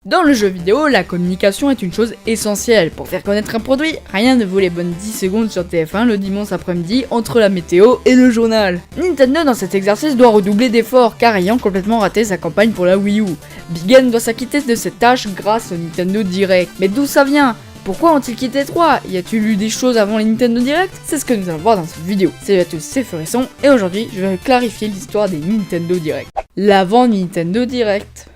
Dans le jeu vidéo, la communication est une chose essentielle. Pour faire connaître un produit, rien ne vaut les bonnes 10 secondes sur TF1 le dimanche après-midi entre la météo et le journal. Nintendo dans cet exercice doit redoubler d'efforts car ayant complètement raté sa campagne pour la Wii U. Big N doit s'acquitter de cette tâche grâce au Nintendo Direct. Mais d'où ça vient ? Pourquoi ont-ils quitté 3 ? Y a-t-il eu des choses avant les Nintendo Direct ? C'est ce que nous allons voir dans cette vidéo. Salut à tous, c'est Furisson et aujourd'hui je vais clarifier l'histoire des Nintendo Direct. L'avant Nintendo Direct.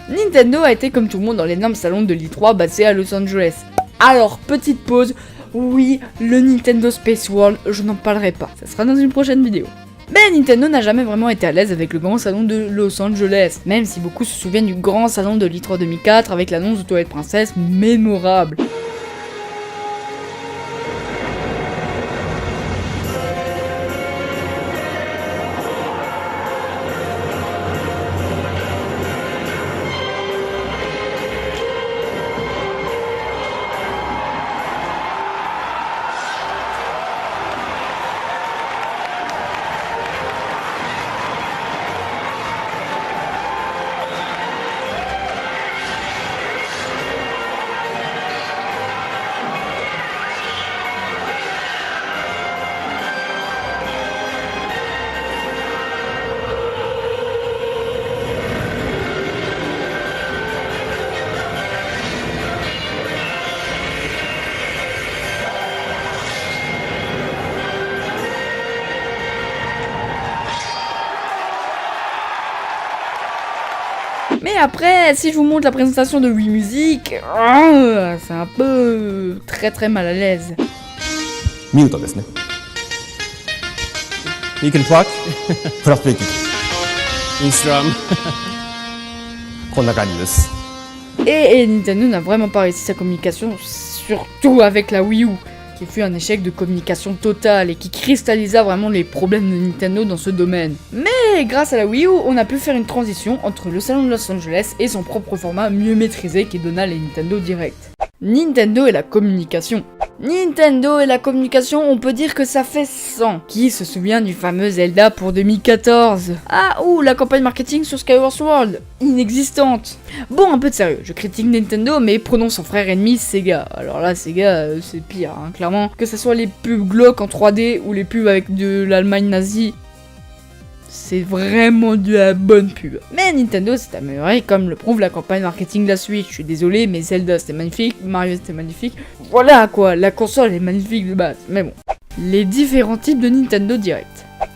Nintendo a été comme tout le monde dans l'énorme salon de l'E3 basé à Los Angeles. Alors, petite pause, oui, le Nintendo Space World, je n'en parlerai pas, ça sera dans une prochaine vidéo. Mais Nintendo n'a jamais vraiment été à l'aise avec le grand salon de Los Angeles, même si beaucoup se souviennent du grand salon de l'E3 2004 avec l'annonce de Twilight Princess mémorable. Mais après, si je vous montre la présentation de Wii Music, c'est un peu très mal à l'aise. Mute ですね。You can talk プラスベーキインストラムこんな感じです。Et Nintendo n'a vraiment pas réussi sa communication, surtout avec la Wii U, qui fut un échec de communication totale et qui cristallisa vraiment les problèmes de Nintendo dans ce domaine. Mais grâce à la Wii U, on a pu faire une transition entre le salon de Los Angeles et son propre format mieux maîtrisé qui donna les Nintendo Direct. Nintendo et la communication. Nintendo et la communication, on peut dire que ça fait 100. Qui se souvient du fameux Zelda pour 2014 ? Ah, ou la campagne marketing sur Skyward Sword, inexistante. Bon, un peu de sérieux, je critique Nintendo, mais prenons son frère ennemi Sega. Alors là, Sega, c'est pire, hein, clairement. Que ce soit les pubs glauques en 3D ou les pubs avec de l'Allemagne nazie, c'est vraiment de la bonne pub. Mais Nintendo s'est amélioré comme le prouve la campagne marketing de la Switch. Je suis désolé, mais Zelda c'était magnifique, Mario c'était magnifique. Voilà quoi, la console est magnifique de base. Mais bon. Les différents types de Nintendo Direct.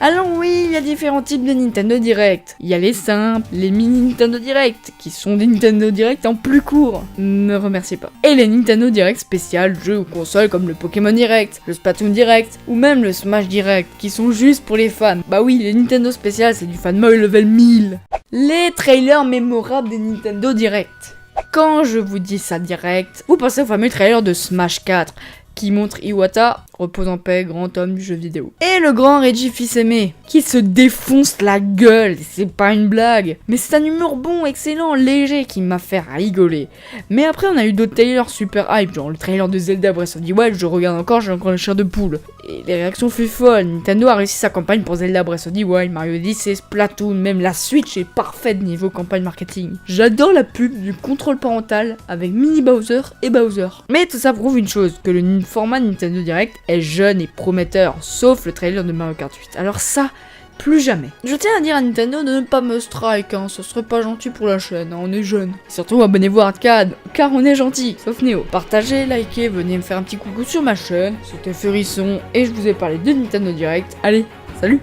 Alors oui, il y a différents types de Nintendo Direct. Il y a les simples, les mini Nintendo Direct, qui sont des Nintendo Direct en plus court. Ne remerciez pas. Et les Nintendo Direct spéciales, jeux ou consoles comme le Pokémon Direct, le Splatoon Direct, ou même le Smash Direct, qui sont juste pour les fans. Bah oui, les Nintendo spéciales, c'est du fanboy level 1000. Les trailers mémorables des Nintendo Direct. Quand je vous dis ça direct, vous pensez au fameux trailer de Smash 4, qui montre Iwata, repose en paix, grand homme du jeu vidéo. Et le grand Reggie Fils-Aimé, qui se défonce la gueule, c'est pas une blague. Mais c'est un humour bon, excellent, léger, qui m'a fait rigoler. Mais après on a eu d'autres trailers super hype, genre le trailer de Zelda Breath of the Wild, je regarde encore, j'ai encore le chair de poule. Et les réactions furent folles, Nintendo a réussi sa campagne pour Zelda Breath of the Wild, Mario Odyssey, Splatoon, même la Switch est parfaite niveau campagne marketing. J'adore la pub du contrôle parental avec Mini Bowser et Bowser. Mais tout ça prouve une chose, que le format Nintendo Direct est jeune et prometteur, sauf le trailer de Mario Kart 8. Alors ça, plus jamais. Je tiens à dire à Nintendo de ne pas me strike, hein, ce serait pas gentil pour la chaîne, hein, on est jeune. Et surtout abonnez-vous à Arcade, car on est gentil, sauf Néo. Partagez, likez, venez me faire un petit coucou sur ma chaîne, c'était Furisson, et je vous ai parlé de Nintendo Direct. Allez, salut!